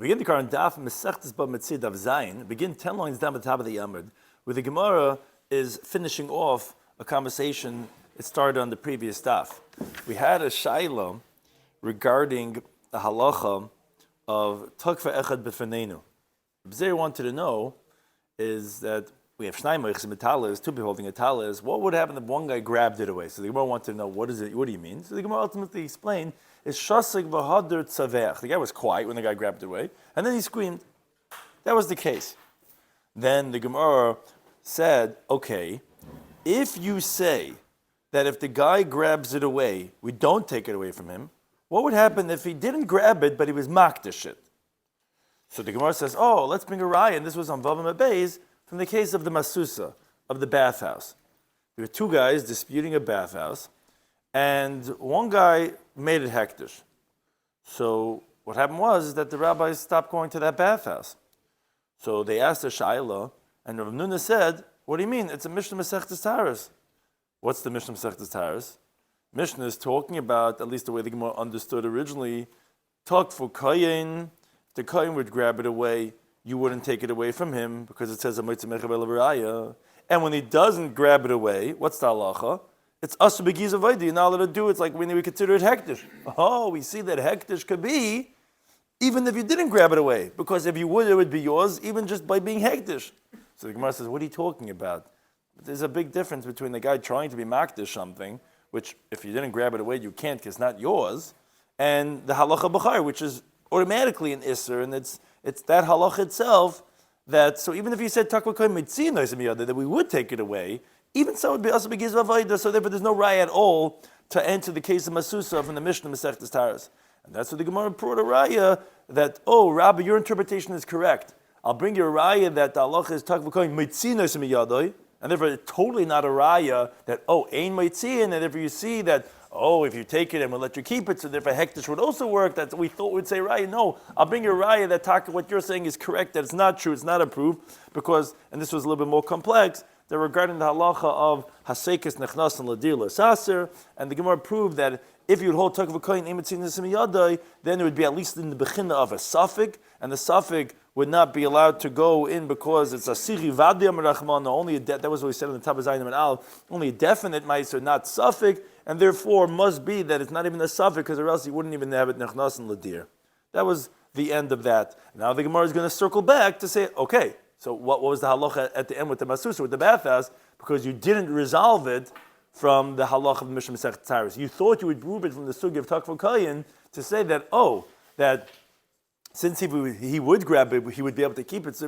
Begin the current Daf Mesechtes Bava Metzia Daf Zayin. Begin 10 lines down at the top of the Yamud, where the Gemara is finishing off a conversation it started on the previous Daf. We had a shaila regarding the halacha of Takfa Echad B'Fanenu. B'Zer wanted to know is that we have Shnaimer Talis, two people holding a talis. What would happen if one guy grabbed it away? So the Gemara wanted to know what do you mean? So the Gemara ultimately explained is Shasik V'Hader Tzavech. The guy was quiet when the guy grabbed it away, and then he screamed. That was the case. Then the Gemara said, okay, if you say that if the guy grabs it away, we don't take it away from him, what would happen if he didn't grab it, but he was makdish it? So the Gemara says, let's bring a raya, and this was on Bava Metzia from the case of the masusa, of the bathhouse. There were two guys disputing a bathhouse, and one guy made it hektish. So what happened was that the rabbis stopped going to that bathhouse. So they asked the shaila, and Rav Nuna said, what do you mean? It's a Mishnah Mesechtes Taharos. What's the Mishnah Mesechtes Taharos? Mishnah is talking about, at least the way the Gemara understood originally, talk for koyin. If the koyin would grab it away, you wouldn't take it away from him because it says a. And when he doesn't grab it away, what's the halacha? It's asu b'giz avayda. You're not allowed to do it. It's like when we consider it hektish. We see that hektish could be even if you didn't grab it away, because if you would, it would be yours, even just by being hektish. So the Gemara says, what are you talking about? There's a big difference between the guy trying to be makdish something, which if you didn't grab it away, you can't because it's not yours, and the halacha b'char, which is automatically an isser, and it's that halacha itself that, so even if you said that we would take it away, even so it would be also begiz v'avayda, so therefore there's no raya at all to enter the case of Masusa from the Mishnah Mesechtes Taharos. And that's what the Gemara brought a raya that, Rabbi, your interpretation is correct. I'll bring you a raya that the halacha is tak v'koyin mitzinos miyadoi, and therefore it's totally not a raya that, ein mitzin, and therefore you see that, if you take it and we'll let you keep it, so therefore hektish would also work. That's what we thought we'd say raya. No, I'll bring you a raya that taka, what you're saying is correct, that it's not true, it's not approved, because, and this was a little bit more complex, that regarding the halacha of hasekes nechnas and ladir l'saser, and the Gemara proved that if you would hold tak v'koyin ein mitzin yadai, then it would be at least in the bechina of a suffix, and the suffix would not be allowed to go in because it's a siri vadia merachmana, only that was what we said in the top of Zayin and Al, only a definite ma'aser, not suffix, and therefore must be that it's not even a suffix, because or else you wouldn't even have it nechnas and ladir. That was the end of that. Now the Gemara is going to circle back to say, okay, so what was the halacha at the end with the masusa, with the bathhouse, because you didn't resolve it from the halacha of the Mishnah Mesechtes Taharos. You thought you would prove it from the sugi of takva kayin to say that, that since he would grab it, he would be able to keep it. So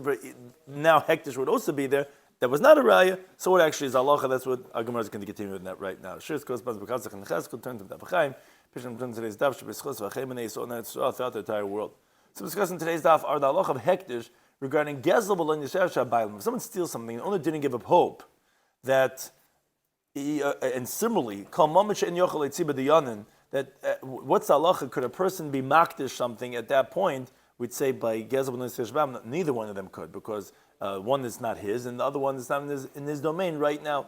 now hektish would also be there. That was not a raya. So what actually is halacha? That's what our Gemara is going to continue with that right now. Shiur corresponds to B'Kazach and Cheskel. Turn to Daf Chaim. Pishon turn to today's Daf. Shebeischos v'Chaim and Yisrael throughout the entire world. So discussing today's Daf are the halacha of hektish regarding gezel b'lo yisrael shabayim. If someone steals something and only didn't give up hope, that and similarly, kol mamish en yochel etziba diyanin. That what's the halacha? Could a person be makdish something at that point? We'd say by gezel b'lo yisrael shabayim, neither one of them could, because one is not his, and the other one is not in his domain right now.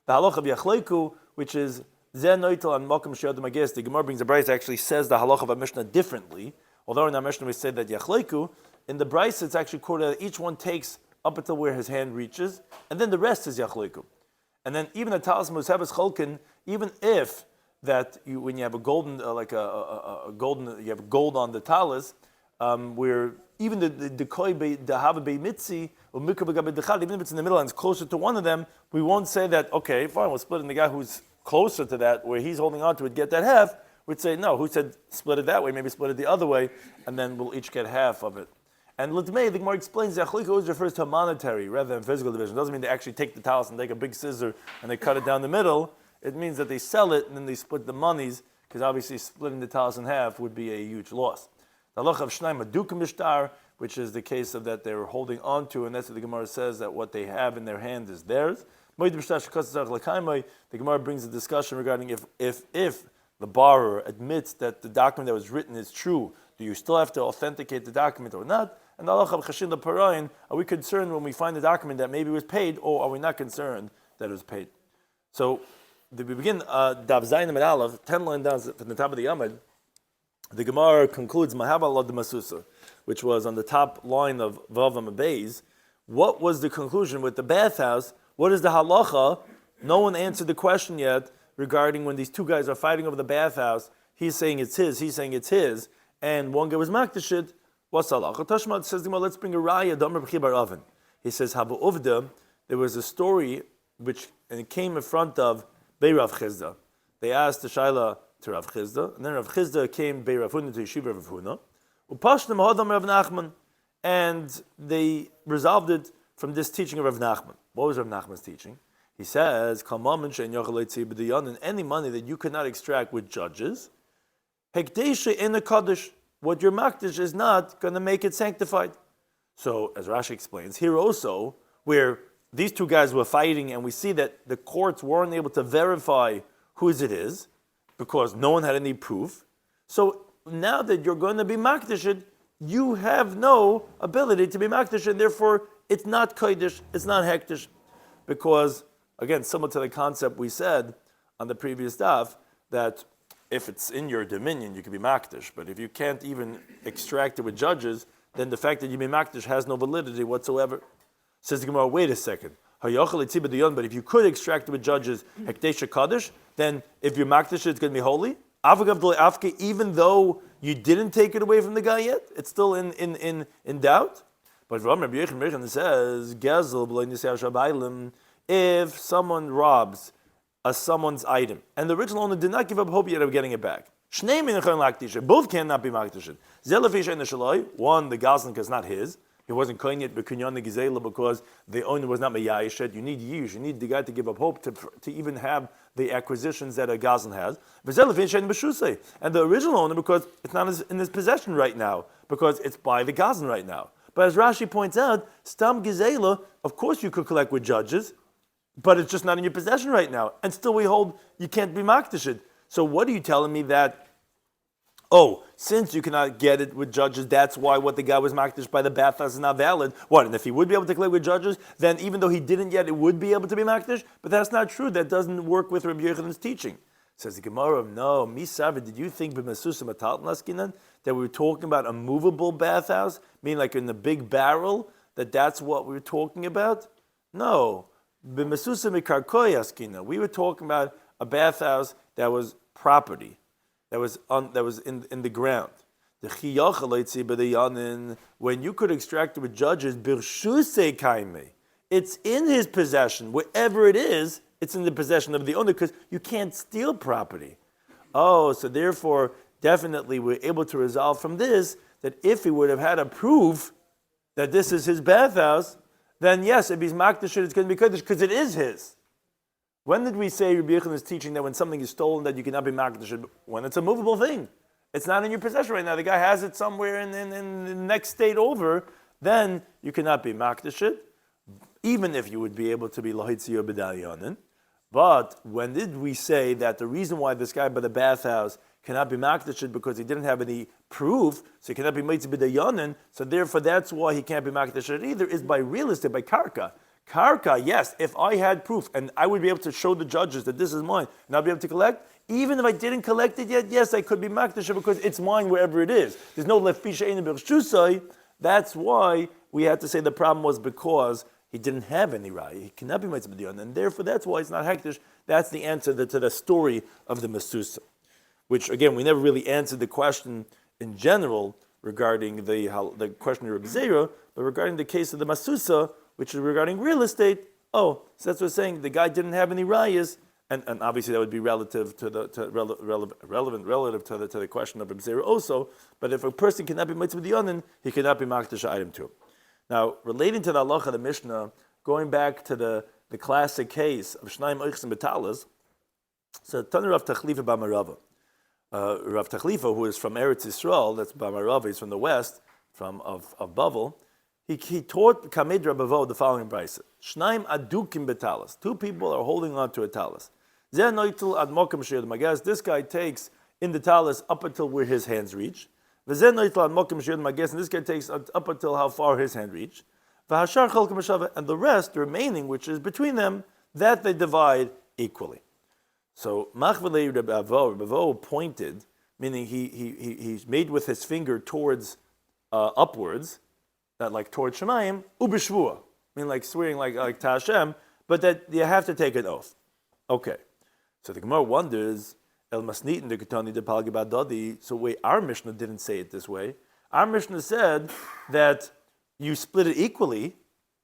The halacha of yachleiku, which is zen noitel and makom sheyadam agis, the Gemara brings a brayse actually says the halacha of a Mishnah differently. Although in our Mishnah we say that yachleiku, in the brayse it's actually quoted that each one takes up until where his hand reaches, and then the rest is yachleiku. And then even a talis musabas cholkin, even if that when you have a golden you have gold on the talis, where even the koi the hava mitzi or mikra b'gabed even if it's in the middle and it's closer to one of them, we won't say that okay, fine, we'll split in the guy who's closer to that, where he's holding on to it, get that half. We'd say no. Who said split it that way? Maybe split it the other way, and then we'll each get half of it. And L'dmei, the Gemara explains that Yachleiku always refers to a monetary rather than physical division. It doesn't mean they actually take the talus and take a big scissor and they cut it down the middle. It means that they sell it and then they split the monies, because obviously splitting the talus in half would be a huge loss. The halacha of Shnai Maduka Mishtar, which is the case of that they're holding on to, and that's what the Gemara says, that what they have in their hand is theirs. The Gemara brings a discussion regarding if the borrower admits that the document that was written is true, do you still have to authenticate the document or not? And the halacha of Chashin L'Parayin, are we concerned when we find the document that maybe it was paid, or are we not concerned that it was paid? So we begin Daf Zayin and Aleph, 10 lines down from the top of the Yamud. The Gemara concludes Mahava Allah de Masusa. which was on the top line of Bava Metzia, what was the conclusion with the bathhouse? What is the halacha? No one answered the question yet regarding when these two guys are fighting over the bathhouse. He's saying it's his, he's saying it's his, and one guy was makdashit. What's halacha? Tashma says, let's bring a raya. He says, Habu Uvda, there was a story and it came in front of Bei Rav Chizda. They asked the Shaila to Rav Chizda, and then Rav Chizda came Bei Rav Huna to Yeshiva Rav Huna. Upashtem Hadam Rav Nachman, and they resolved it from this teaching of Rav Nachman. What was Rav Nachman's teaching? He says, any money that you cannot extract with judges, Hekdesha in a Kaddish, what your makdish is not going to make it sanctified. So, as Rashi explains, here also, where these two guys were fighting and we see that the courts weren't able to verify whose it is, because no one had any proof. So, now that you're going to be makdishid, you have no ability to be makdishid, therefore it's not kodesh, it's not hektish, because, again, similar to the concept we said on the previous daf, that if it's in your dominion, you can be makdish, but if you can't even extract it with judges, then the fact that you be makdish has no validity whatsoever. Says the Gemara, wait a second. But if you could extract it with judges, hekdesha kaddish, then if you're makdish, it's going to be holy. Even though you didn't take it away from the guy yet, it's still in doubt. But Rabbi Shloimy says, if someone robs someone's item, and the original owner did not give up hope yet of getting it back, both cannot be makdishid. One, the gazlan is not his. He wasn't kohen yet because the owner was not meyayishet. You need yish. You need the guy to give up hope to even have the acquisitions that a gazlan has. And the original owner, because it's not in his possession right now, because it's by the gazlan right now. But as Rashi points out, stam gizela, of course you could collect with judges, but it's just not in your possession right now. And still we hold you can't be makdishid. So what are you telling me that, since you cannot get it with judges, that's why what the guy was makdish by the bathhouse is not valid? What, and if he would be able to collect with judges, then even though he didn't yet, it would be able to be makdish? But that's not true. That doesn't work with Rabbi Yochanan's teaching. Says the Gemara, no, Misav, did you think that we were talking about a movable bathhouse, meaning like in the big barrel, that's what we were talking about? No. We were talking about a bathhouse that was property, that was in the ground. When you could extract it with judges, it's in his possession. Wherever it is, it's in the possession of the owner because you can't steal property. So therefore, definitely we're able to resolve from this that if he would have had a proof that this is his bathhouse, then yes, if he's makdish, it's going to be kodesh because it is his. When did we say Rabbi Yochanan is teaching that when something is stolen that you cannot be makdish? When it's a movable thing. It's not in your possession right now. The guy has it somewhere in the next state over, then you cannot be makdish, even if you would be able to be lahitziyo b'dalyonin. But when did we say that the reason why this guy by the bathhouse cannot be makdish because he didn't have any proof, so he cannot be mitzvah b'dayanin, so therefore that's why he can't be makdish either, is by real estate, by karka. Karka, yes, if I had proof and I would be able to show the judges that this is mine and I'll be able to collect, even if I didn't collect it yet, yes, I could be makdish because it's mine wherever it is. There's no lefisha ein b'chshusai. That's why we had to say the problem was because he didn't have any raya. He cannot be mitzvah b'dayanin, and therefore that's why it's not hektish. That's the answer to the story of the Masusa. Which, again, we never really answered the question in general regarding the question of Reb Zera, but regarding the case of the Masusa, which is regarding real estate. So that's what we're saying. The guy didn't have any rayas, and obviously that would be relative to the question of Reb Zera also. But if a person cannot be mitzvah b'dayanin, he cannot be makdish item too. Now, relating to the halacha of the Mishnah, going back to the classic case of Shnaim Oichsim Betalas, so Tanu Rav Tachlifa B'Marava. Rav Tachlifa, who is from Eretz Yisrael, that's B'Marava, he's from the west, of Bavel, he taught Kamed Rabavo the following brayso: Shnaim adukim betalas. Two people are holding on to a talis. Zeh noitel ad mokem she'yod mages. This guy takes in the talis up until where his hands reach. V'zeh noitel ad mokem she'yod mages. And this guy takes up until how far his hand reach. V'hashar chalkem b'shava. And the rest, the remaining, which is between them, that they divide equally. So Machvelei Rabavo pointed, meaning he made with his finger towards upwards, that like toward Shemayim, ubishvua, I mean like swearing like to Hashem, but that you have to take an oath. Okay, so the Gemara wonders, El Masnitin de Ketani de Palgi Badadi. So wait, our Mishnah didn't say it this way. Our Mishnah said that you split it equally.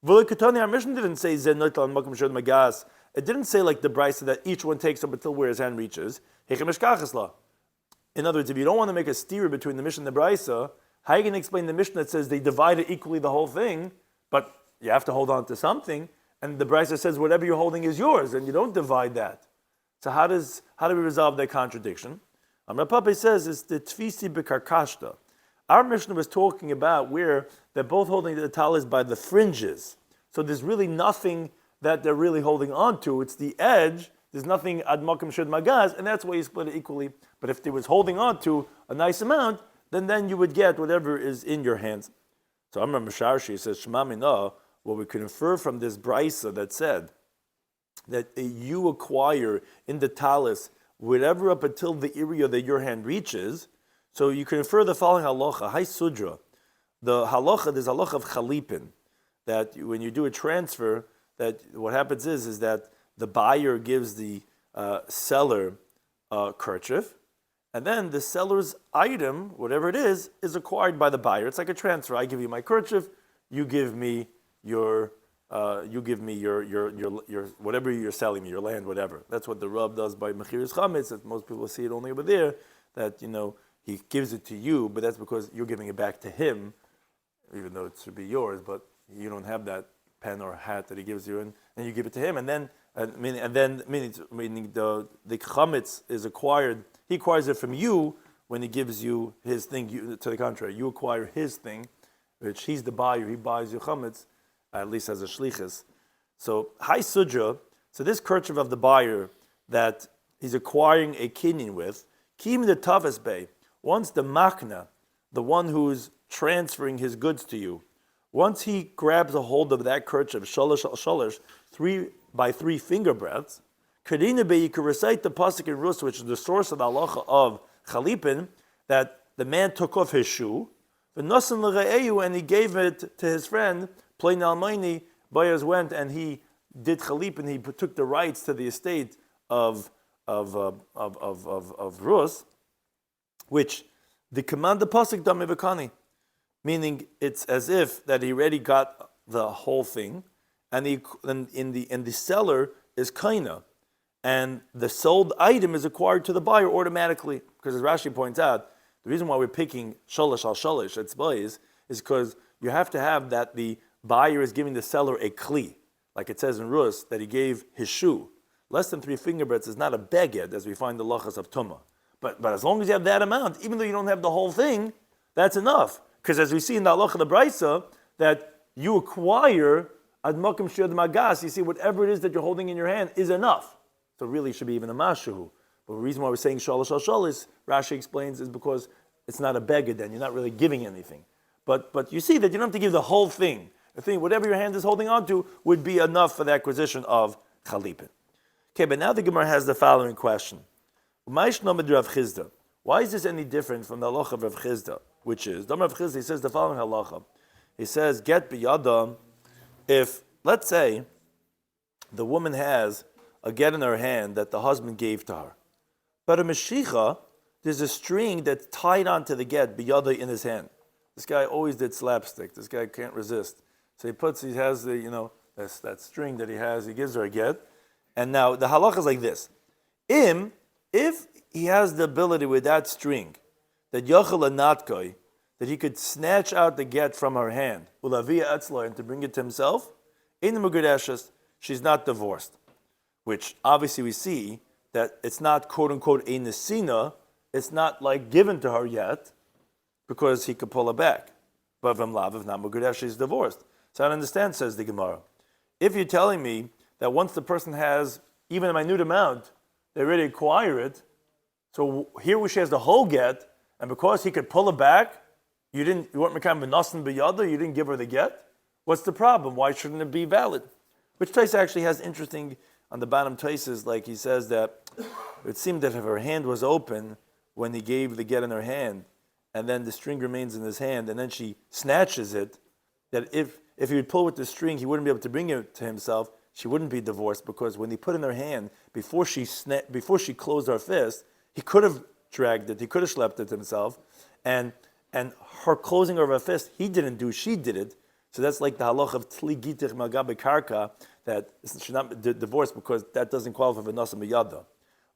V'le Ketani, our Mishnah didn't say Zen Noital and Makom Shod Magas. It didn't say like the Brisa that each one takes up until where his hand reaches. In other words, if you don't want to make a steer between the Mishnah and the Brisa, how are you going to explain the Mishnah that says they divide it equally the whole thing, but you have to hold on to something, and the Brisa says whatever you're holding is yours, and you don't divide that. So how do we resolve that contradiction? Amar Pape says it's the Tfisi B'Karkashta. Our Mishnah was talking about where they're both holding the talis by the fringes. So there's really nothing that they're really holding on to. It's the edge. There's nothing ad makom shud magaz, and that's why you split it equally. But if they was holding on to a nice amount, then you would get whatever is in your hands. So Amar Misharshi says, Shema Mina, what we could infer from this brisa that said that you acquire in the talis whatever up until the area that your hand reaches. So you can infer the following halacha. Hai sudra. The halacha, there's halacha of chalipin, that when you do a transfer, that what happens is that the buyer gives the seller a kerchief, and then the seller's item, whatever it is acquired by the buyer. It's like a transfer. I give you my kerchief, you give me your whatever you're selling me, your land, whatever. That's what the Rab does by Mechiris Chametz. That most people see it only over there. That he gives it to you, but that's because you're giving it back to him, even though it should be yours. But you don't have that pen or hat that he gives you, and you give it to him, meaning the chametz is acquired. He acquires it from you when he gives you his thing. To the contrary, you acquire his thing, which he's the buyer. He buys your chametz, at least as a shlichus. So hai sudra. So this kerchief of the buyer that he's acquiring a kinyan with, kim the tavas bay. Once the makna, the one who's transferring his goods to you, once he grabs a hold of that kerchief, shalosh, 3 by 3 finger breadths, kadina be, you can recite the pasuk in Rus, which is the source of the halacha of chalipin, that the man took off his shoe, and he gave it to his friend, plain almaini. Boaz went and he did chalipin. He took the rights to the estate of Rus, which the command the pasuk damivakani. Meaning it's as if that he already got the whole thing, and the seller is kaina, and the sold item is acquired to the buyer automatically. Because as Rashi points out, the reason why we're picking sholosh al sholosh at tzbais is because you have to have that the buyer is giving the seller a kli, like it says in Rus that he gave his shoe. Less than 3 finger breadths is not a beged, as we find the lachas of tumah. But as long as you have that amount, even though you don't have the whole thing, that's enough. Because as we see in the halacha of the brisa, that you acquire ad makom shud magas, you see whatever it is that you're holding in your hand is enough. So really it should be even a mashuhu. But the reason why we're saying shalosh al shalosh, Rashi explains, is because it's not a beged then, you're not really giving anything. But you see that you don't have to give the whole thing. The thing, whatever your hand is holding on to, would be enough for the acquisition of chalipin. Okay, but now the Gemara has the following question. Why is this any different from the halacha of Rav Chizda? Which is, Rav Chizda, he says the following halacha. He says, get biyada, if, let's say, the woman has a get in her hand that the husband gave to her. But a meshicha, there's a string that's tied onto the get, biyada, in his hand. This guy always did slapstick. This guy can't resist. So he has the, that string that he has, he gives her a get. And now the halacha is like this. If he has the ability with that string, that yachal natkoi, that he could snatch out the get from her hand, ulavia etzla, and to bring it to himself, in the mugudeshes, she's not divorced. Which obviously we see that it's not quote unquote a nesina, it's not like given to her yet, because he could pull her back. But if not mugudesh, she's divorced. So I don't understand, says the Gemara. If you're telling me that once the person has even a minute amount, they already acquire it, so here she has the whole get, and because he could pull it back, you weren't mekayim v'nasan b'yada, you didn't give her the get. What's the problem? Why shouldn't it be valid? Which Tais actually has interesting on the bottom Taises, like he says that it seemed that if her hand was open when he gave the get in her hand, and then the string remains in his hand, and then she snatches it, that if he would pull with the string, he wouldn't be able to bring it to himself, she wouldn't be divorced, because when he put in her hand, before she closed her fist, he could have dragged it, he could have schlepped it himself, and her closing of her fist, he didn't do, she did it. So that's like the halach of tli gitich magabe karka, that she should not be divorced because that doesn't qualify for nasa miyada.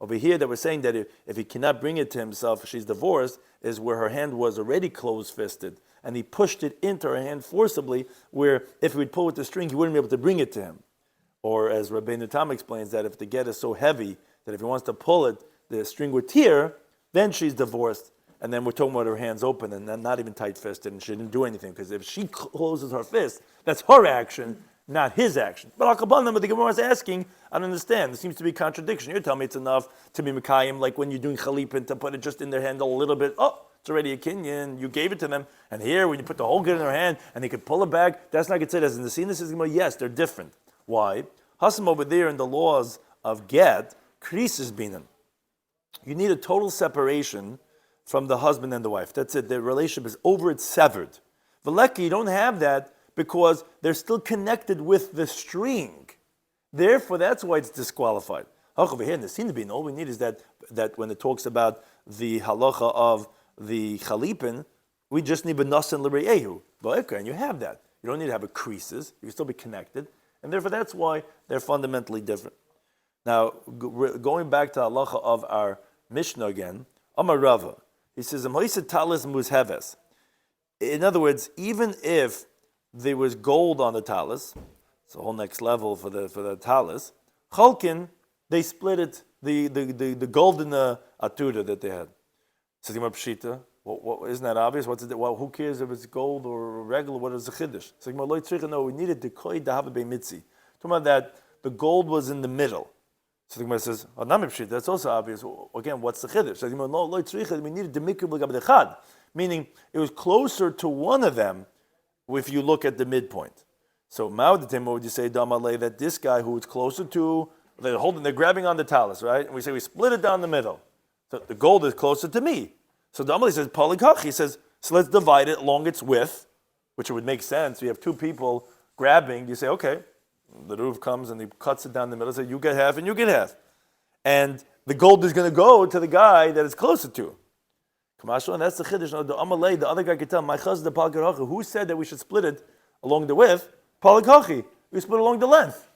Over here that we're saying that if he cannot bring it to himself, she's divorced, is where her hand was already closed-fisted, and he pushed it into her hand forcibly, where if he would pull with the string, he wouldn't be able to bring it to him. Or as Rabbeinu Tam explains, that if the get is so heavy that if he wants to pull it, the string would tear, then she's divorced. And then we're talking about her hands open and then not even tight-fisted, and she didn't do anything, because if she closes her fist, that's her action, not his action. But Al-Kabbalah, the Gemara is asking, I don't understand. There seems to be a contradiction. You're telling me it's enough to be Mekayim, like when you're doing Chalipin, to put it just in their hand a little bit. Oh, it's already a Kinyan. You gave it to them. And here, when you put the whole get in their hand and they could pull it back, that's not considered as in the scene. This is Gemara. Yes, they're different. Why? Hasam over there in the laws of get, krisis binan. You need a total separation from the husband and the wife. That's it. Their relationship is over, it's severed. Veleki, you don't have that because they're still connected with the string. Therefore, that's why it's disqualified. Over here in the Sinabin, all we need is that when it talks about the halacha of the chalipin, we just need benasan l're'ehu. And you have that. You don't need to have a creases. You can still be connected. And therefore, that's why they're fundamentally different. Now, going back to the halacha of our Mishnah again, Amar Rava, he says, in other words, even if there was gold on the talis, it's a whole next level for the talis, Chalkin, they split it, the golden atuda that they had. Says Pshita, isn't that obvious? Who cares if it's gold or regular? What is the chiddush? No, we needed the koi dahava bemitzi. Talking about that the gold was in the middle. So the Gemara says, that's also obvious. Again, what's the chiddush? So we needed the mikra, meaning it was closer to one of them if you look at the midpoint. So Ma'udatim, what would you say, Damalei, that this guy who is closer to, they're grabbing on the talus, right? And we say we split it down the middle. So the gold is closer to me. So Damalei says, Palikach, he says, so let's divide it along its width, which would make sense. You have two people grabbing, you say, okay, the roof comes and he cuts it down the middle, so you get half and you get half. And the gold is going to go to the guy that it's closer to. And that's the chiddush. The Amalei, the other guy could tell, my chazda Palikachi, who said that we should split it along the width? Palikachi. We split along the length.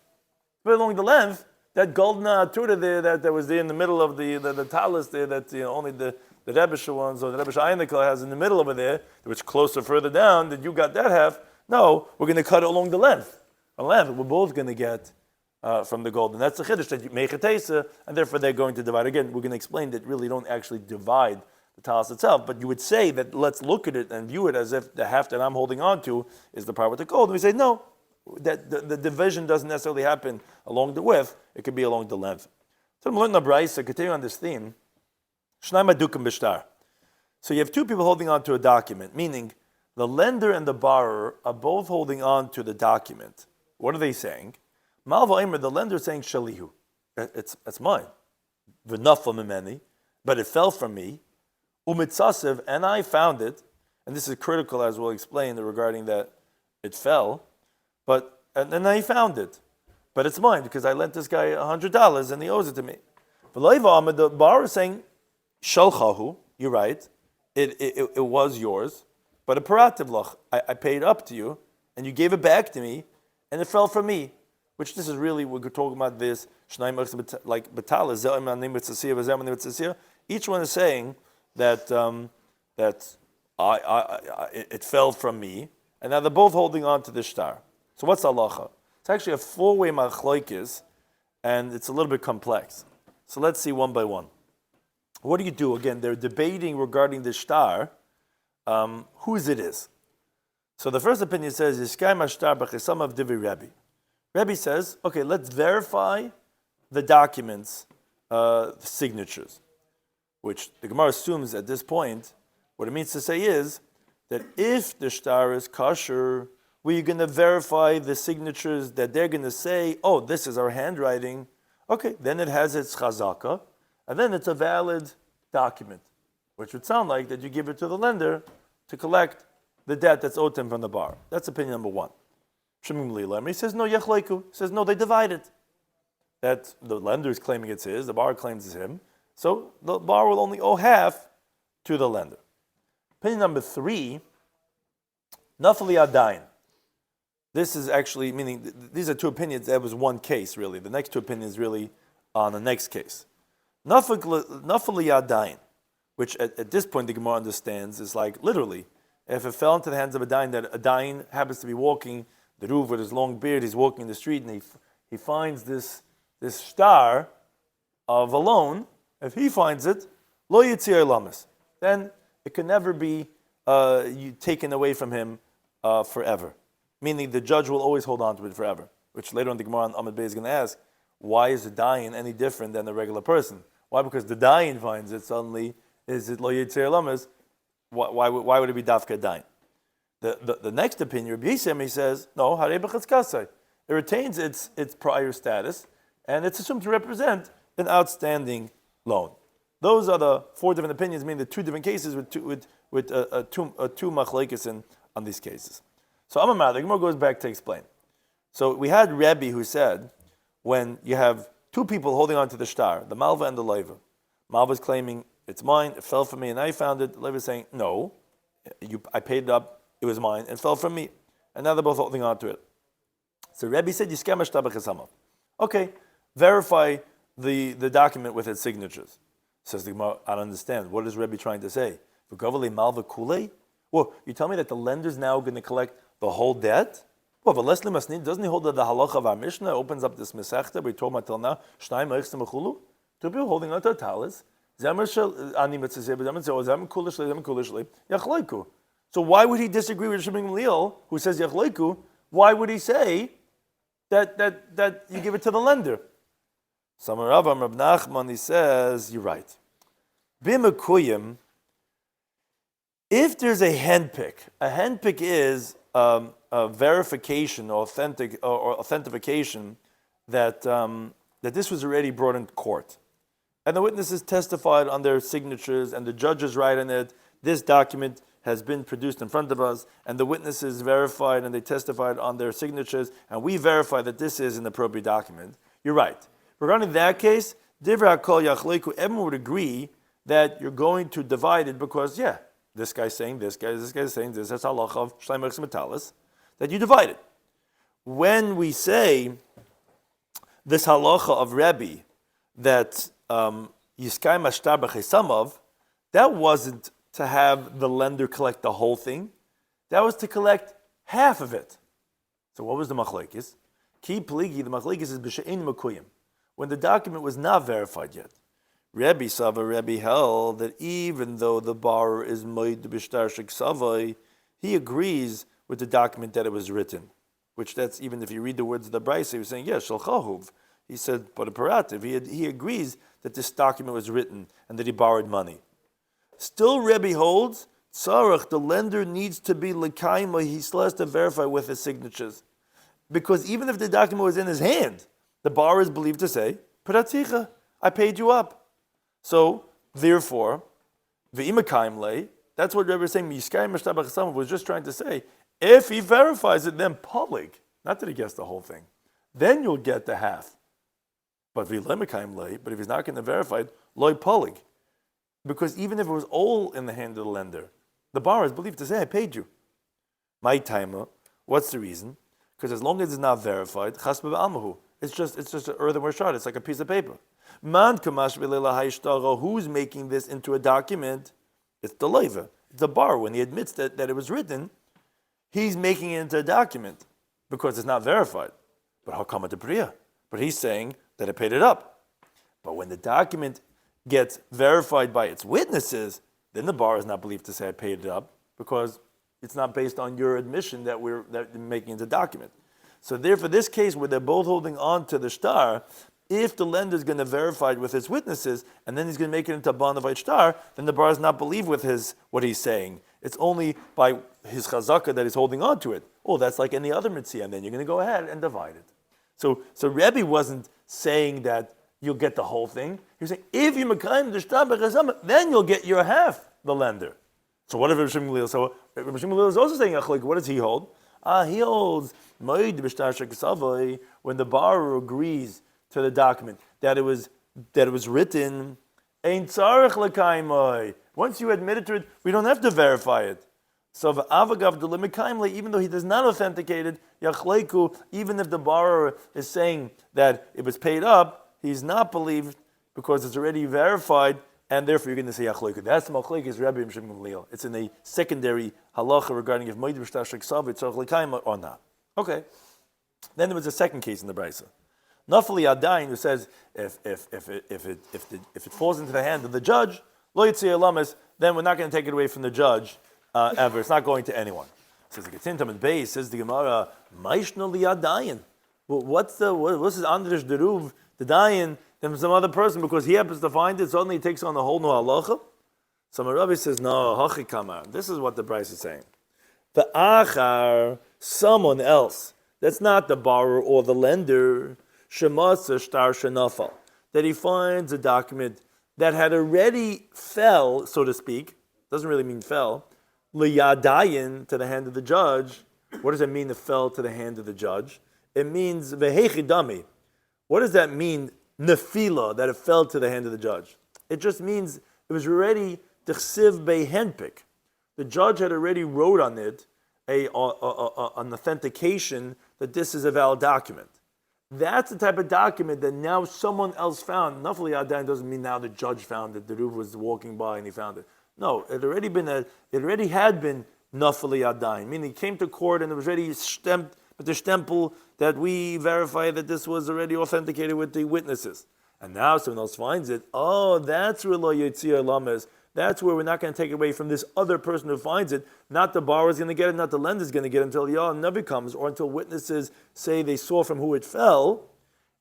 Split along the length. That golden atura there that was there in the middle of the talus there, that only the Rebbesh ones or the Rebbesh Einikal has in the middle over there, which closer further down, that you got that half. No, we're going to cut it along the length. On the length, we're both going to get from the gold. And that's the chiddush, that you make a tesa, and therefore they're going to divide. Again, we're going to explain that really don't actually divide the talus itself, but you would say that let's look at it and view it as if the half that I'm holding on to is the part with the gold. And we say, no, that the division doesn't necessarily happen along the width, it could be along the length. So I'm learning a brayso, continue on this theme. Shnai madukim b'shtar. So you have two people holding on to a document, meaning the lender and the borrower are both holding on to the document. What are they saying? Malva Eimer, the lender is saying shalihu. It's mine. V'nafla mimeni, but it fell from me. Umitzasev, and I found it, and this is critical as we'll explain regarding that it fell, and then I found it. But it's mine because I lent this guy $100 and he owes it to me. The borrower is saying, Shalchahu, you're right, it was yours, but a parativ lach, I paid up to you, and you gave it back to me, and it fell from me. Which this is really, we're talking about this, like Batala, each one is saying that it fell from me, and now they're both holding on to the shtar. So what's halacha? It's actually a four-way machlokes, and it's a little bit complex. So let's see one by one. What do you do? Again, they're debating regarding the shtar, whose it is. So the first opinion says, Yishkai mashtar b'chisam of divi Rebbe. Rebbe says, okay, let's verify the documents, the signatures, which the Gemara assumes at this point, what it means to say is that if the shtar is kosher, we're going to verify the signatures that they're going to say, oh, this is our handwriting. Okay, then it has its chazaka, and then it's a valid document. which would sound like that you give it to the lender to collect the debt that's owed to him from the bar. That's opinion number one. Shemim Lila. He says, no, Yechleiku. He says, no, they divide it. That the lender is claiming it's his, the bar claims it's him. So the bar will only owe half to the lender. Opinion number three, Nafali Adain. This is actually, meaning these are two opinions. That was one case, really. The next two opinions really on the next case. Nafali Adain, which at this point the Gemara understands is like literally, if it fell into the hands of a dain, that a dain happens to be walking the roof with his long beard, he's walking in the street and he finds this star of a loan. If he finds it, lo yitzir lamas, then it can never be taken away from him forever. Meaning the judge will always hold on to it forever. Which later on the Gemara on Amud Bey is going to ask, why is the dain any different than a regular person? Why? Because the dain finds it suddenly. Is it lo yitzir lamas? Why would it be dafka dain? The next opinion, Rabbi Yisrael, says, no, harei b'chatzkasai. It retains its prior status, and it's assumed to represent an outstanding loan. Those are the four different opinions, meaning the two different cases with two machlekes on these cases. So Amar, the Gemara goes back to explain. So we had Rebbe who said, when you have two people holding on to the star, the malva and the leiva, malva is claiming it's mine, it fell from me, and I found it. The leiva is saying, no, I paid it up, it was mine, it fell from me, and now they're both holding on to it. So Rebbe said, okay, verify the document with its signatures. Says the Gemara, I don't understand. What is Rebbe trying to say? Well, you tell me that the lender's now going to collect the whole debt? Well, doesn't he hold that the halacha of our Mishnah opens up this mesechta we told until now? Two people holding on to a talis. So why would he disagree with Shimon Gamliel, who says Yachleiku? Why would he say that you give it to the lender? Samar Rav Nachman, he says, you're right. B'mekuyim, if there's a handpick is a verification or authentication that this was already brought into court. And the witnesses testified on their signatures, and the judges write in it, this document has been produced in front of us, and the witnesses verified and they testified on their signatures, and we verify that this is an appropriate document. You're right. Regarding that case, Divrei HaKol Yachleiku, everyone would agree that you're going to divide it because, this guy's saying this guy's saying this, that's halacha of Shleim Echs Metalis, that you divide it. When we say this halacha of Rebbe, that Yiskay Mashtar B'Chesamav, that wasn't to have the lender collect the whole thing. That was to collect half of it. So what was the machlekes? Ki pligi, the machlekes is b'she'ein makuyim. When the document was not verified yet. Rebbe held that even though the borrower is moed b'shtar sheksavai, he agrees with the document that it was written. Which that's, even if you read the words of the Brisa, he was saying, shalchahuv. He said, but a parativ, he agrees that this document was written and that he borrowed money. Still, Rebbe holds, tzarech, the lender needs to be l'kaima, he still has to verify with his signatures. Because even if the document was in his hand, the borrower is believed to say, paratzicha, I paid you up. So, therefore, v'imakaim lei, that's what Rebbe is saying, Yiskay Mashtar B'Chesamav was just trying to say, if he verifies it, then public, not that he gets the whole thing, then you'll get the half. But if he's not going to verify it, loy polig. Because even if it was all in the hand of the lender, the borrower is believed to say, I paid you. My timer, what's the reason? Because as long as it's not verified, it's just an earthenware shard, it's like a piece of paper. Man kamash who's making this into a document? It's the leiva. It's the borrower. When he admits that it was written, he's making it into a document because it's not verified. But how come the priya? But he's saying that I paid it up. But when the document gets verified by its witnesses, then the bar is not believed to say I paid it up because it's not based on your admission that we're making it a document. So therefore, this case where they're both holding on to the star, if the lender is going to verify it with his witnesses and then he's going to make it into a bonavite star, then the bar is not believed with what he's saying. It's only by his chazaka that he's holding on to it. Oh, that's like any other mציעא, and then you're going to go ahead and divide it. So Rebbe wasn't saying that you'll get the whole thing. He's saying, if you mekayim the shtar b'chesama, then you'll get your half, the lender. So what if Rabbi Shloimy Schwartzberg? So Rabbi Shloimy Schwartzberg is also saying, what does he hold? He holds when the borrower agrees to the document that it was written. Once you admit it to it, we don't have to verify it. So even though he does not authenticate it, even if the borrower is saying that it was paid up, he's not believed because it's already verified, and therefore you're going to say yachleiku. That's the machlekes Rabbi Shloimy Schwartzberg. It's in a secondary halacha regarding if moed b'shtar sheksav it's l'kaim or not. Okay. Then there was a second case in the brisa. Nafali Adain, who says if it falls into the hand of the judge, lo yitzei lames, then we're not going to take it away from the judge ever. It's not going to anyone. Says the Getintam and Beis, says the Gemara, Maishno li Adain. Well, what's this Andrish Deruv, the Dayan, than some other person because he happens to find it, suddenly he takes on the whole new halacha? So my Rabbi says, no, hachi kamar. This is what the Bryce is saying. The achar, someone else, that's not the borrower or the lender, shemasa shtar shenafal, that he finds a document that had already fell, so to speak, doesn't really mean fell, liyadayin, to the hand of the judge. What does it mean, it fell to the hand of the judge? It means vehechidami. What does that mean, nefila, that it fell to the hand of the judge? It just means it was already dechsiv behenpik. The judge had already wrote on it an authentication that this is a valid document. That's the type of document that now someone else found. Nafali Adain doesn't mean now the judge found it. The Ruv was walking by and he found it. No, it already had been Nafali Adain, meaning it came to court and it was already stamped with the stempel that we verify that this was already authenticated with the witnesses. And now someone else finds it. Oh, that's where lo yitzir lames. That's where we're not going to take it away from this other person who finds it. Not the borrower's going to get it, not the lender's going to get it until Yah Nabi comes or until witnesses say they saw from who it fell.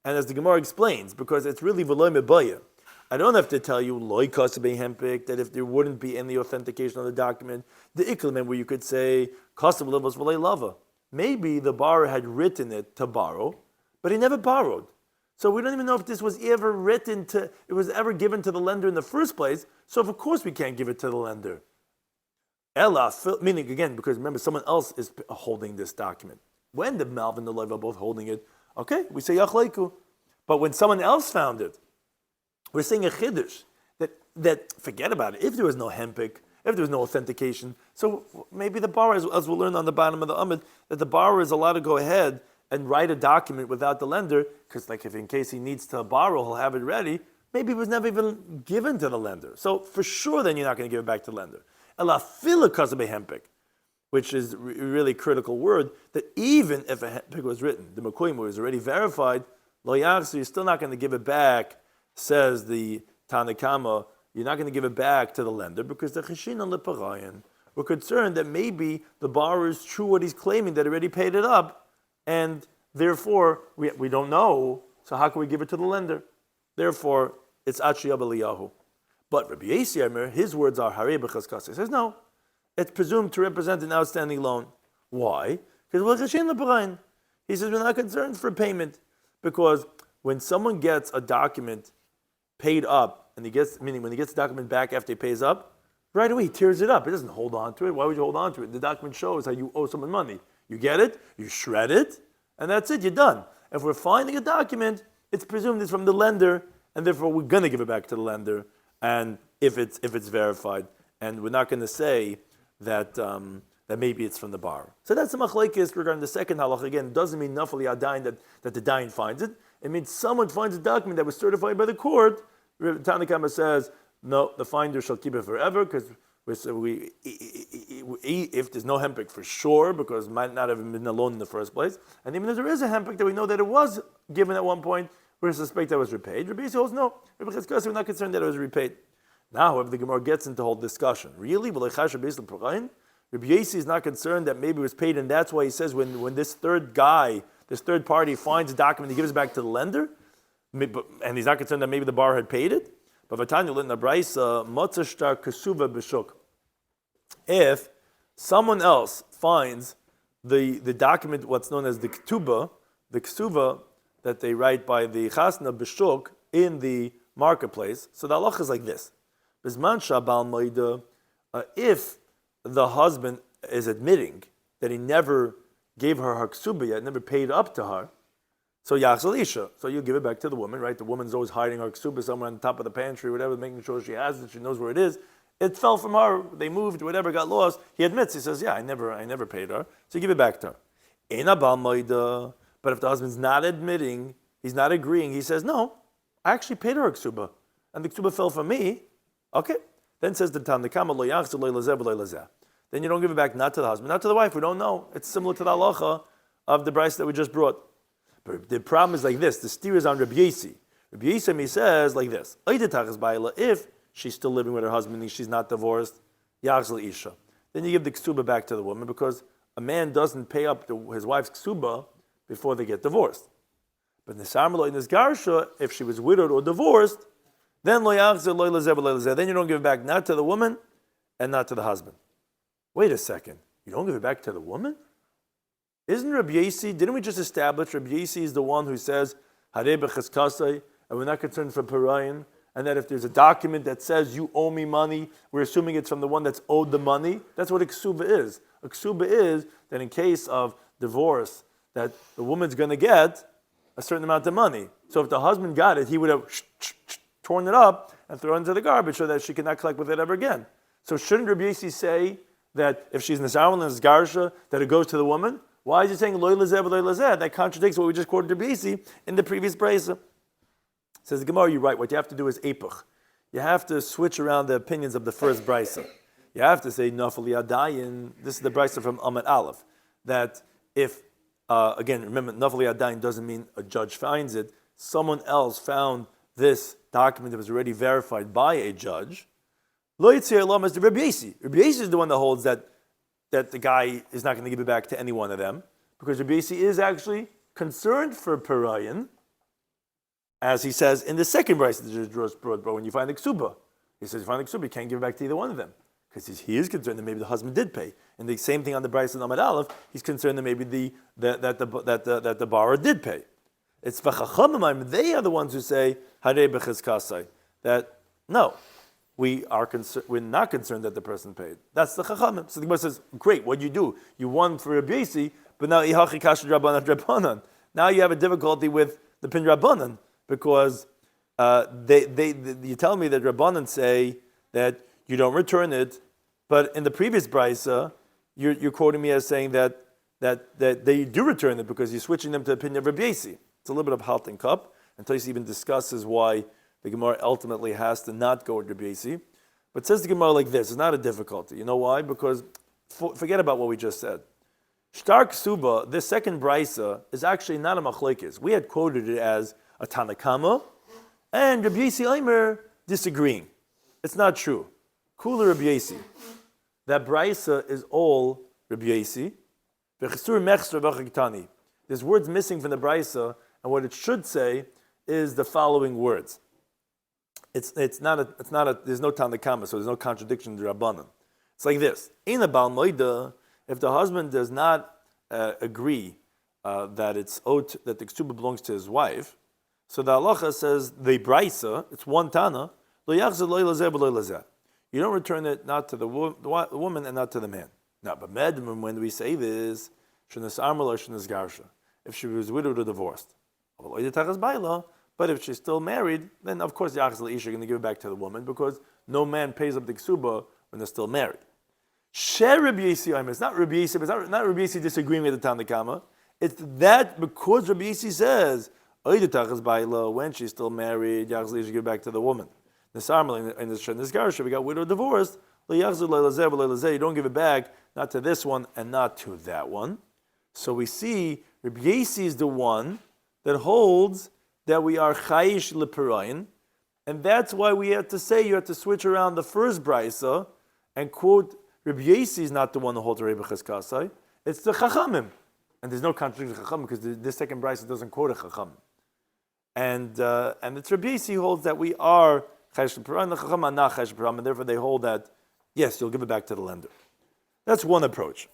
And as the Gemara explains, because it's really v'loy mebaya. I don't have to tell you loy kasabei hempik, that if there wouldn't be any authentication on the document, the iklemen where you could say kasab levos v'loy lava. Maybe the borrower had written it to borrow, but he never borrowed. So we don't even know if this was ever it was ever given to the lender in the first place. So of course we can't give it to the lender. Ella, meaning again, because remember someone else is holding this document. When the Malv and the Lev are both holding it, okay, we say yachleiku. But when someone else found it, we're saying a chiddush that forget about it. If there was no hempik, if there was no authentication, so maybe the borrower, as we'll learn on the bottom of the Amud, that the borrower is allowed to go ahead and write a document without the lender, because like if in case he needs to borrow, he'll have it ready. Maybe it was never even given to the lender. So for sure then you're not going to give it back to the lender. Elafila kazabe hempik, which is a really critical word, that even if a hempik was written, the Mekoim was already verified, lo yachsu, you're still not going to give it back, says the Tanakama, you're not going to give it back to the lender because the cheshinan leparayan. We're concerned that maybe the borrower is true what he's claiming, that already paid it up, and therefore we don't know, so how can we give it to the lender? Therefore, it's Achiyah B'Eliyahu. But Rabbi Yisrael, his words are Harei B'Chaskasa. He says, no, it's presumed to represent an outstanding loan. Why? Because we're Cheshin L'Parayin. He says, we're not concerned for payment, because when someone gets a document paid up, and when he gets the document back after he pays up, right away he tears it up. He doesn't hold on to it. Why would you hold on to it? The document shows how you owe someone money. You get it, you shred it, and that's it, you're done. If we're finding a document, it's presumed it's from the lender, and therefore we're going to give it back to the lender, and if it's verified, and we're not going to say that maybe it's from the borrower. So that's the machlekes regarding the second halach. Again, it doesn't mean nafali adayin that the dayan finds it. It means someone finds a document that was certified by the court. Tanakama says, no, the finder shall keep it forever, because if there's no hempik for sure, because it might not have been a loan in the first place, and even if there is a hempik that we know that it was given at one point, we suspect that it was repaid. Rabbi Yisrael no. Rabbi Chizkiah, we're not concerned that it was repaid. Now, however, the Gemara gets into the whole discussion. Really? Rabbi Yisrael is not concerned that maybe it was paid, and that's why he says when this third party finds a document, he gives it back to the lender, and he's not concerned that maybe the borrower had paid it. But Vatanya in the Braisa, Motzashtar Kesuva B'Shuk. If someone else finds the document, what's known as the Kesuva that they write by the Chasna B'Shuk in the marketplace. So the halacha is like this. If the husband is admitting that he never gave her ksuba yet, never paid up to her, so yachzal isha. So you give it back to the woman, right? The woman's always hiding her ksuba somewhere on the top of the pantry, whatever, making sure she has it, she knows where it is. It fell from her, they moved, whatever, got lost. He admits, he says, yeah, I never paid her. So you give it back to her. But if the husband's not admitting, he's not agreeing, he says, no, I actually paid her a ksuba, and the ksuba fell from me. Okay. Then says the Tanakama, lo yachzal lo yelazeh v'lo yelazeh. Then you don't give it back, not to the husband, not to the wife. We don't know. It's similar to the halacha of the brayso that we just brought. But the problem is like this. The steer is on Rabbi Yesi. Rabbi Yesi, he says like this. If she's still living with her husband and she's not divorced, yachzal isha. Then you give the ksuba back to the woman because a man doesn't pay up his wife's ksuba before they get divorced. But Nisamrlo in this garsha, if she was widowed or divorced, then lo yachzal lo yelazeh v'lo yelazeh. Then you don't give it back not to the woman and not to the husband. Wait a second. You don't give it back to the woman? Isn't Rabbi Yesi, didn't we just establish Rabbi Yesi is the one who says, Harei b'cheskasai, and we're not concerned for Parayan, and that if there's a document that says you owe me money, we're assuming it's from the one that's owed the money? That's what a ksuba is. A ksuba is that in case of divorce, that the woman's going to get a certain amount of money. So if the husband got it, he would have torn it up and thrown it into the garbage so that she cannot collect with it ever again. So shouldn't Rabbi Yesi say that if she's Nisarman and Garsha, that it goes to the woman? Why is he saying Lo Yelazeh V'Lo Yelazeh? That contradicts what we just quoted Rabbi Yesi in the previous brayso. Says the Gemara, you're right. What you have to do is epuch. You have to switch around the opinions of the first brayso. You have to say Nafali Adayin. This is the brayso from Amad Aleph. That if, again, remember, Nafali Adayin doesn't mean a judge finds it. Someone else found this document that was already verified by a judge. Lo Yitzir Elam is the Rabbi Yesi. Rabbi Yesi is the one that holds that the guy is not going to give it back to any one of them, because Rabbi Yesi is actually concerned for Parayan, as he says in the second brayso that just brought, but when you find the ksuba, he says you find the ksuba, you can't give it back to either one of them, because he is concerned that maybe the husband did pay. And the same thing on the brayso in Amad Aleph, he's concerned that maybe the borrower did pay. It's v'chachamim, they are the ones who say harei b'chizkasai, that no, we're not concerned that the person paid. That's the chachamim. So the Gemara says, great, what do? You won for Rabbi Yesi, but now ihachi kasher rabbanan rabbanan. Now you have a difficulty with the pin rabbanan, because you tell me that rabbanan say that you don't return it, but in the previous brayso, you're quoting me as saying that they do return it because you're switching them to the opinion of Rabbi Yesi. It's a little bit of halt and cup, and Tosfos even discusses why the Gemara ultimately has to not go with Rabbi Yesi. But it says the Gemara like this, it's not a difficulty. You know why? Because forget about what we just said. Shtar Ksuba, this second brayso, is actually not a machlekes. We had quoted it as a Tanakama, and Rabbi Yesi Aimer disagreeing. It's not true. Kula Rabbi Yesi. That brayso is all Rabbi Yesi. There's words missing from the brayso, and what it should say is the following words. There's no Tanakama, so there's no contradiction in the Rabbanan. It's like this: in a Bal Moida, if the husband does not agree that it's owed, that the ksuba belongs to his wife, so the halacha says the brayso, it's one tana, lo yachzal lo yelazeh v'lo yelazeh. You don't return it not to the woman and not to the man. Now, but when we say this, shenas armel or shenas garsha, if she was widowed or divorced, but if she's still married, then of course the Yachzal Isha are going to give it back to the woman, because no man pays up the ksuba when they're still married. Share Rabbi Yesi, it's not Rabbi Yesi, but it's not Rabbi Yesi disagreeing with the Tanakama. It's that because Rabbi Yesi says, when she's still married, Yachzal Isha give it back to the woman. Nesarmal in this Garsha, we got widowed or divorced, you don't give it back, not to this one and not to that one. So we see Rabbi Yesi is the one that holds that we are chayish leperayin, and that's why we have to say you have to switch around the first brayso and quote Rabbi Yesi is not the one who holds Rei b'cheskasai, it's the chachamim, and there's no contradiction to chachamim because this second brayso doesn't quote a chacham, and it's Rabbi Yesi who holds that we are chayish leperayin, the chacham are not chayish leperayin, and therefore they hold that yes, you'll give it back to the lender. That's one approach.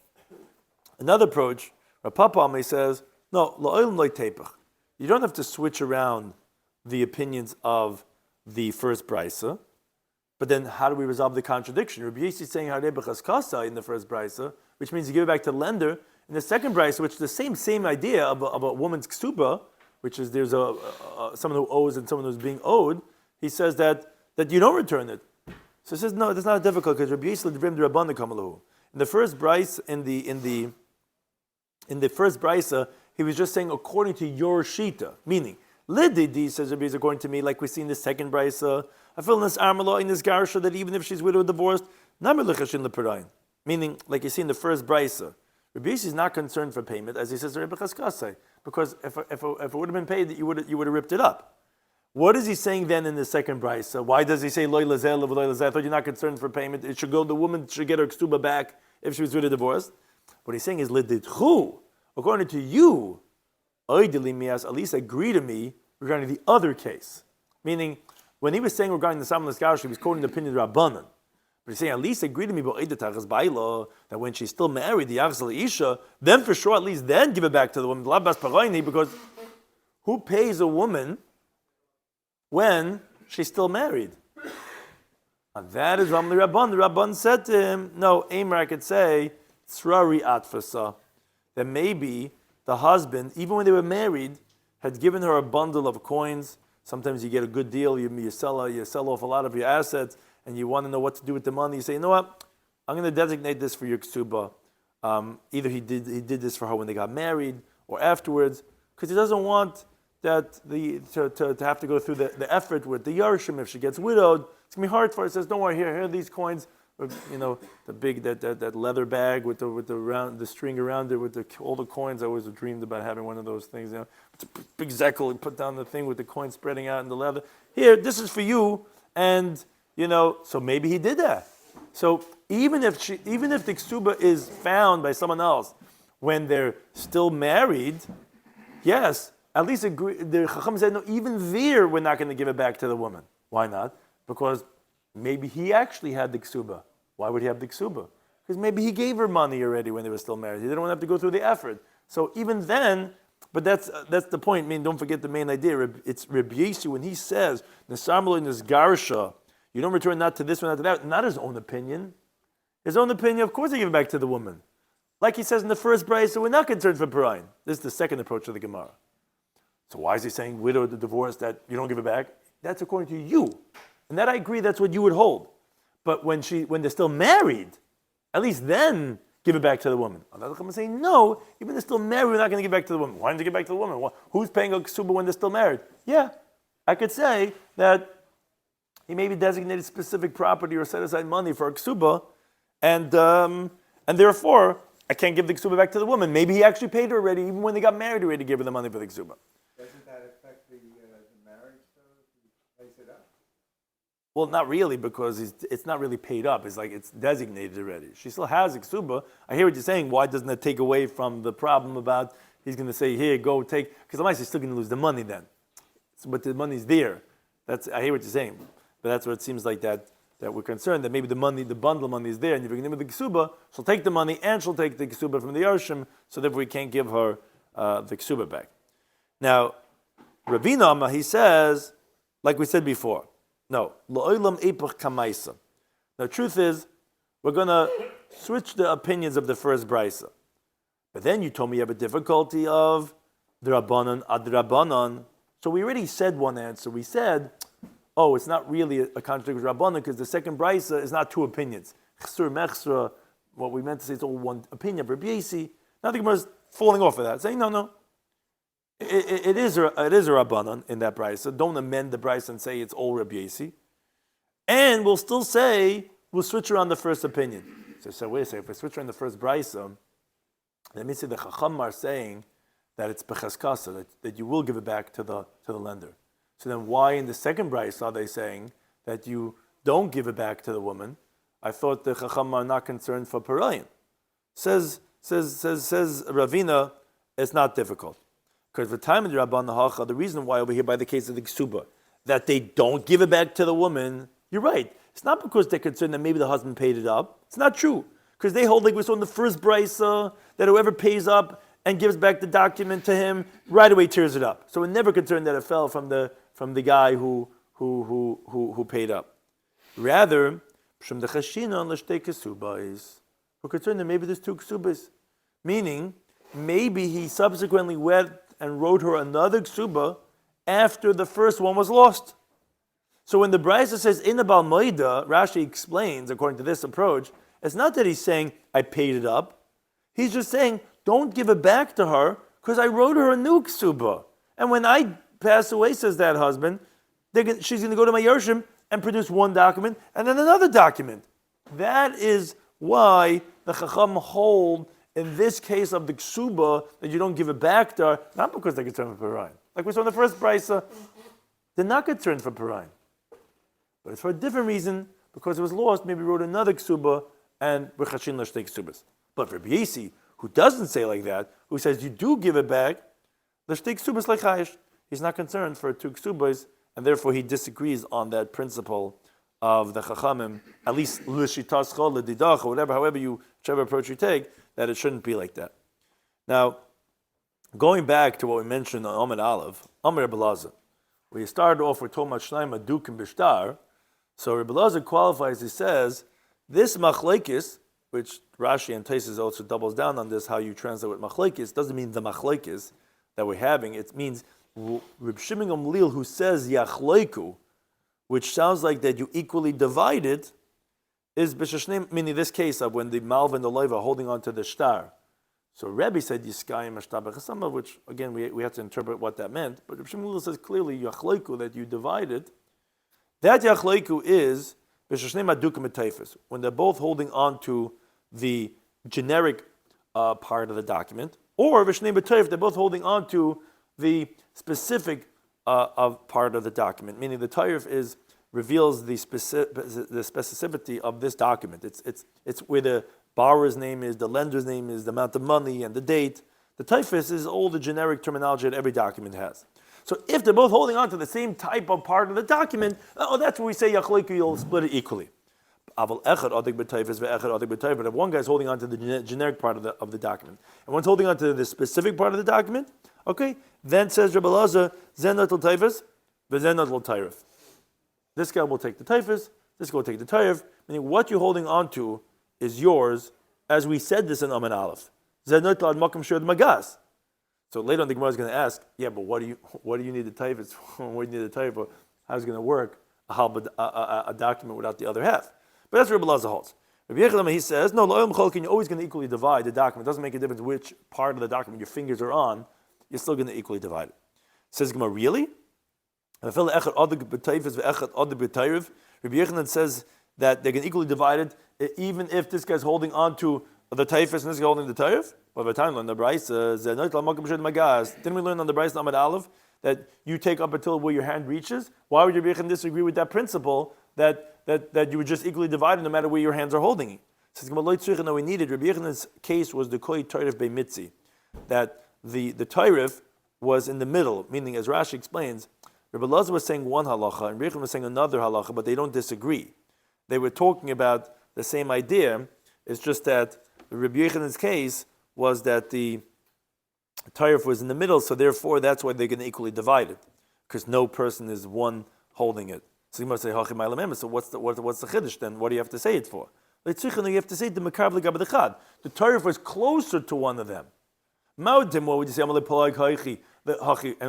Another approach, Rav Papa says no, la'olam lo tepach. You don't have to switch around the opinions of the first brisa. But then how do we resolve the contradiction? Rabbi Yossi is saying Harei b'chaskasa in the first brisa, which means you give it back to the lender. In the second brisa, which is the same idea of a woman's ksuba, which is there's someone who owes and someone who's being owed, he says that you don't return it. So he says, no, that's not difficult because Rabbi Yossi l'divrim d'Rabbanan kamalahu. In the first brisa, in the first brisa, he was just saying according to your shita, meaning lididi says Rabbi Yossi, according to me, like we see in the second brisa, I feel in this armala in this garsha that even if she's widowed or divorced, meaning like you see in the first brisa, Rabbi Yossi is not concerned for payment, as he says to Rebbe Chaskasai, because if it would have been paid, you would have ripped it up. What is he saying then in the second brisa? Why does he say loy lazel loy lazel? I thought you're not concerned for payment. It should go. The woman should get her ksuba back if she was widowed or divorced. What he's saying is liditchu. According to you, oidili mias, at least agree to me regarding the other case, meaning. When he was saying regarding the Samuel Gash, he was quoting the opinion of Rabbanan. But he's saying, at least agree to me that when she's still married, the Yachzal Isha, then for sure, at least then give it back to the woman. Because who pays a woman when she's still married? And that is Ramli Rabban. The Rabban said to him, no, Eimer, I could say, Tzrari Atfasa, that maybe the husband, even when they were married, had given her a bundle of coins. Sometimes you get a good deal, you sell off a lot of your assets, and you want to know what to do with the money. You say, you know what, I'm going to designate this for your ksuba. Either he did this for her when they got married, or afterwards, because he doesn't want that to have to go through the effort with the yarshim. If she gets widowed, it's going to be hard for her. He says, don't worry, here are these coins. The big that leather bag with the string around it with all the coins. I always dreamed about having one of those things. It's a big zekel. You put down the thing with the coins spreading out in the leather. Here, this is for you, and so maybe he did that. So even if the ksuba is found by someone else when they're still married, yes, at least agree. The Chacham said no. Even there, we're not going to give it back to the woman. Why not? Because maybe he actually had the ksuba. Why would he have the ksuba? Because maybe he gave her money already when they were still married. He didn't want to have to go through the effort. So even then, but that's the point. I mean, don't forget the main idea. It's Rabbi Yossi when he says, Nesamlo in this garsha, you don't return not to this one, not to that, not his own opinion. His own opinion, of course, they give it back to the woman. Like he says in the first brayso, so we're not concerned for Parayin. This is the second approach of the Gemara. So why is he saying widow, the divorce, that you don't give it back? That's according to you. And that I agree, that's what you would hold. But when they're still married, at least then give it back to the woman. I'm saying, no, even if they're still married, we're not going to give it back to the woman. Why don't you give it back to the woman? Who's paying a ksuba when they're still married? Yeah, I could say that he maybe designated specific property or set aside money for a ksuba, and therefore, I can't give the ksuba back to the woman. Maybe he actually paid her already, even when they got married already, give her the money for the ksuba. Doesn't that affect the marriage, though, if he pays it up? Well, not really, because it's not really paid up. It's like it's designated already. She still has a ksuba. I hear what you're saying. Why doesn't it take away from the problem about he's going to say, here, go take, because otherwise he's still going to lose the money then. But the money's there. I hear what you're saying. But that's what it seems like that we're concerned, that maybe the bundle money is there, and if you're going to give the ksuba, she'll take the money and she'll take the ksuba from the yarshim, so that we can't give her the ksuba back. Now, Ravina, he says, like we said before, no, lo'olam epach kamaisa. Now, truth is, we're going to switch the opinions of the first brisa. But then you told me you have a difficulty of drabanan ad drabanan. So we already said one answer. We said, oh, it's not really a contradiction with Rabbanan because the second brisa is not two opinions. Chsur mechsra, what we meant to say is all one opinion of Rabbi Yossi. Now the Gemara is falling off of that, saying no. It is a Rabbanan in that brisa. Don't amend the brisa and say it's all Rabbi Yossi. And we'll still say we'll switch around the first opinion. So wait a second. If we switch around the first brisa, let me say the Chacham are saying that it's bechaskasa, that you will give it back to the lender. So then why in the second brisa are they saying that you don't give it back to the woman? I thought the Chacham are not concerned for Parayin. Says Ravina, it's not difficult. Because the time of the Rabban Hacha, the reason why over here by the case of the Ksuba, that they don't give it back to the woman, you're right. It's not because they're concerned that maybe the husband paid it up. It's not true. Because they hold, like we saw in the first brisa, that whoever pays up and gives back the document to him, right away tears it up. So we're never concerned that it fell from the guy who who paid up. Rather, we're concerned that maybe there's two ksubas. Meaning, maybe he subsequently went and wrote her another ksuba after the first one was lost. So when the Brisa says in the Bal Moida, Rashi explains, according to this approach, it's not that he's saying, I paid it up. He's just saying, don't give it back to her, because I wrote her a new ksuba. And when I pass away, says that husband, she's going to go to my Yershim and produce one document and then another document. That is why the Chacham hold in this case of the ksuba that you don't give it back to her, not because they're concerned for Parayim. Like we saw in the first Brisa, they're not concerned for Parayim. But it's for a different reason, because it was lost, maybe wrote another ksuba and we're chashin l'shtei ksubas. But for Rabbi Yisi, who doesn't say like that, who says you do give it back, l'shtei ksubas like chayish, he's not concerned for two ksubas, and therefore he disagrees on that principle of the Chachamim, at least l'shitascha, l'didacha, whichever approach you take, that it shouldn't be like that. Now, going back to what we mentioned on Amid Aleph, Amir Rebbe Lazar, where you started off with Tomat Shnaim Adukim Bishtar, so Rebbe Lazar qualifies, he says, this machlekes, which Rashi and Taisus also doubles down on this, how you translate with machlekes, doesn't mean the machlekes that we're having, it means Reb Shimon Gamliel, who says yachleiku, which sounds like that you equally divide it, is b'shashnim, meaning this case of when the Malva and the Leiva are holding on to the shtar. So Rebbe said Yiskayim Ashtar B'Chasama, which again we have to interpret what that meant. But Reb Shimon says clearly Yachleiku, that you divide it. That Yachleiku is b'shashnim adukim etayfus, when they're both holding on to the generic part of the document, or b'shashnim etayf, they're both holding on to the specific of part of the document. Meaning the tayf reveals the specificity of this document. It's where the borrower's name is, the lender's name is, the amount of money, and the date. The typhus is all the generic terminology that every document has. So if they're both holding on to the same type of part of the document, that's where we say yachleiku, you'll split it equally. But if one guy's holding on to the generic part of the document, and one's holding on to the specific part of the document, okay, then says Rebbe Lazar, zen not l'tayfus, v'zen not l'tayrif. This guy will take the typhus, this guy will take the tayrif, meaning what you're holding on to is yours, as we said this in Amen Aleph. So later on the Gemara is going to ask, yeah, but what do you need the typhus for? What do you need the tayrif for? How's it going to work a document without the other half? But that's what Rebbe Lazar holds. Rabbi Yechidam, he says, no, you're always going to equally divide the document. It doesn't make a difference which part of the document your fingers are on, you're still going to equally divide it. Says Gemara, really? Rabbi Yechidam says that they can equally divide it, even if this guy's holding on to the typhus and this guy holding the tayrif. But by the time on the Brisa, didn't we learn on the Brisa Amid Aleph that you take up until where your hand reaches? Why would Rabbi Yechidam disagree with that principle that you would just equally divide it no matter where your hands are holding it? Says we needed. Rabbi Yechidam's case was the koi tayrif bei mitzi, that the tayrif was in the middle, meaning as Rashi explains, Rabbi Lazar was saying one halacha and Rabbi Yechidam was saying another halacha, but they don't disagree. They were talking about the same idea. It's just that Rabbi Yechidam's case was that the tayrif was in the middle, so therefore that's why they're going to equally divide it, because no person is one holding it. So you must say, so what's the chiddush then? What do you have to say it for? You have to say the mekav l'gab dechad. The tayrif was closer to one of them. What would you say? And we'll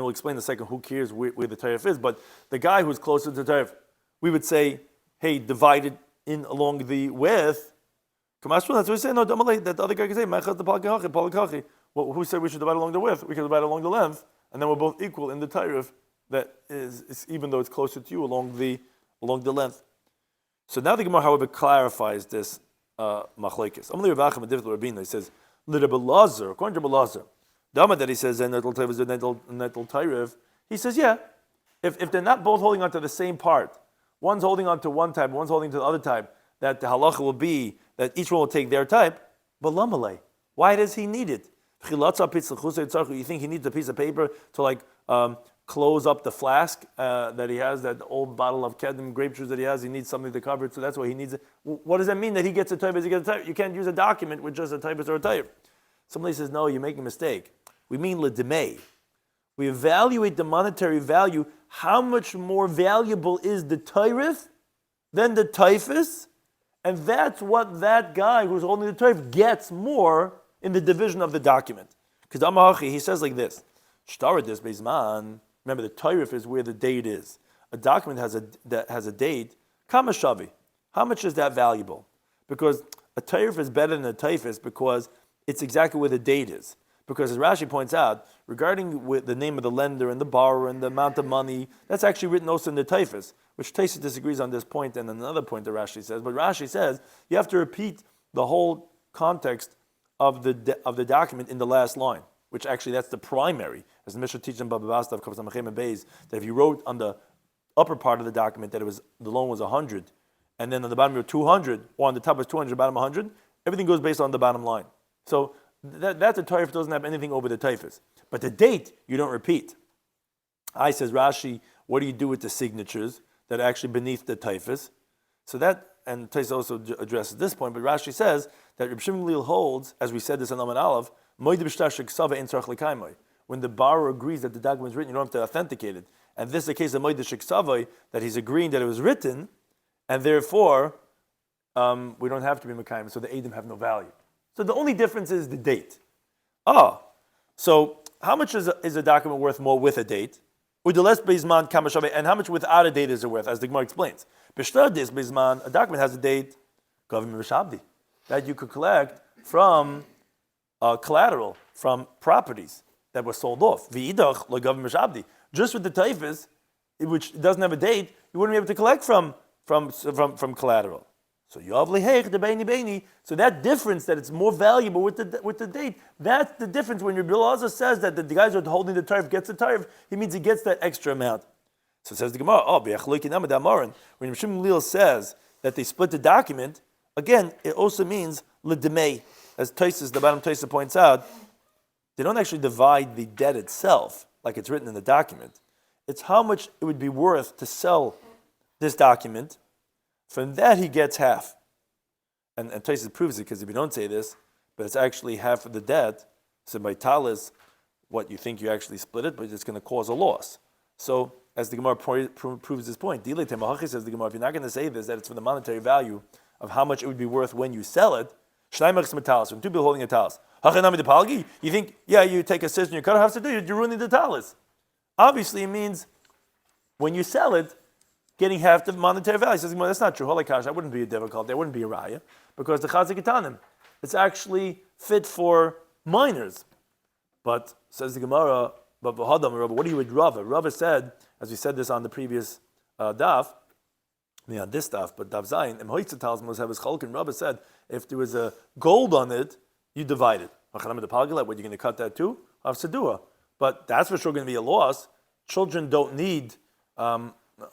explain in a second who cares where the tayrif is, but the guy who's closer to the tayrif, we would say, hey, divide it in along the width. That's what we say. No, that the other guy can say, well, who said we should divide along the width? We can divide along the length, and then we're both equal in the tayrif. That is, even though it's closer to you along the length. So now the Gemara, however, clarifies this machlekes. He says, according to Rebbe Lazar, Dama that he says he says, yeah, if they're not both holding on to the same part, one's holding on to one type, one's holding to the other type, that the halacha will be that each one will take their type. But lamalei, why does he need it? You think he needs a piece of paper to close up the flask that he has, that old bottle of kedem grape juice that he has? He needs something to cover it, so that's why he needs it. What does that mean that he gets a type as he gets a type? You can't use a document with just a typist or a type. Somebody says, no, you're making a mistake. We mean ledemei. We evaluate the monetary value. How much more valuable is the tairif than the taifis? And that's what that guy who's holding the tairif gets more in the division of the document. Because he says like this, Shtaradis Beizman, remember the tairif is where the date is. A document that has a date, kama shavi. How much is that valuable? Because a tairif is better than a taifis because it's exactly where the date is. Because as Rashi points out, regarding with the name of the lender and the borrower and the amount of money, that's actually written also in the taifis, which Taisa disagrees on this point and another point that Rashi says. But Rashi says you have to repeat the whole context of the document in the last line, which actually that's the primary. As the Mishnah teaches in Bava Metzia Daf, that if you wrote on the upper part of the document that the loan was 100, and then on the bottom you were 200, or on the top was 200, bottom 100, everything goes based on the bottom line. So that's a taif doesn't have anything over the taifis. But the date, you don't repeat. Says Rashi, what do you do with the signatures that are actually beneath the taifis? So that, and Taisa also addresses this point, but Rashi says that Reb Shimon Gamliel holds, as we said this in Amud Aleph, when the borrower agrees that the document is written, you don't have to authenticate it. And this is the case of Moed Shiksavai, that he's agreeing that it was written, and therefore we don't have to be Mekayim, so the Eidim have no value. So the only difference is the date. So how much is a document worth more with a date? And how much without a date is it worth, as the Gemara explains? A document has a date, that you could collect from collateral, from properties that were sold off. Just with the taifis, which doesn't have a date, you wouldn't be able to collect from collateral. So so that difference that it's more valuable with the date, that's the difference. When Rabbi Elazar says that the guys who are holding the taif gets the taif, he means he gets that extra amount. So it says the Gemara, when Rabbi Shimon Gamliel says that they split the document, again, it also means l'demei. As the bottom Taisa points out, they don't actually divide the debt itself, like it's written in the document. It's how much it would be worth to sell this document. From that he gets half. And Taisa proves it, because if you don't say this, but it's actually half of the debt, so by talis, what you think you actually split it, but it's going to cause a loss. So, as the Gemara proves this point, says the Gemara, if you're not going to say this, that it's for the monetary value of how much it would be worth when you sell it, when two people holding a talis. You think, you take a scissors and you cut it, you're ruining the talis. Obviously, it means when you sell it, getting half the monetary value. He says, that's not true. Holikash, that wouldn't be a difficult. That wouldn't be a raya, because the chazik itanim, it's actually fit for minors. But says the Gemara, but what do you with Rava? Rava said, as we said this on the previous daf, on this daf, but daf zayin, Rava said, if there was a gold on it, you divide it. What, you're going to cut that too? But that's for sure going to be a loss. Children don't need a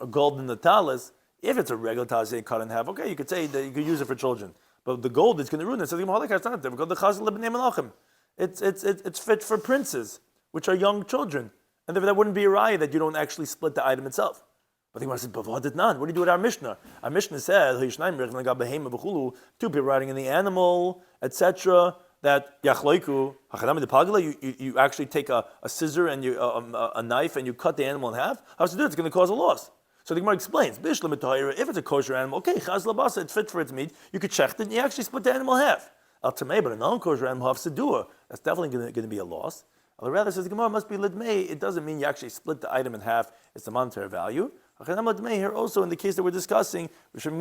gold in the talis. If it's a regular talis, say cut in half, okay, you could say that you could use it for children. But the gold is going to ruin it. So it's not difficult. It's fit for princes, which are young children. And that wouldn't be a raya that you don't actually split the item itself. But the Gemara says, but what did not? What do you do with our Mishnah? Our Mishnah says, two people riding in the animal, etc., that you actually take a scissor and a knife and you cut the animal in half. How to do it? It's going to cause a loss. So the Gemara explains, if it's a kosher animal, okay, it's fit for its meat, you could check it and you actually split the animal in half. But a non-kosher animal, that's definitely going to be a loss. Or rather, says the Gemara must be lidmei. It doesn't mean you actually split the item in half. It's the monetary value. Here also, in the case that we're discussing, and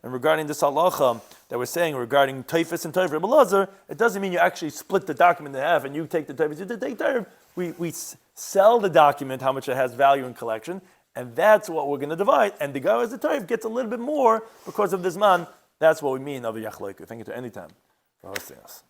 regarding this halacha that we're saying regarding taifis and taif Rabbi Elazar, it doesn't mean you actually split the document in half and you take the taifis, you take taif. We sell the document, how much it has value in collection, and that's what we're going to divide. And the guy who has the taif gets a little bit more because of this man. That's what we mean of a yachloiku. Thank you to any time for hosting us.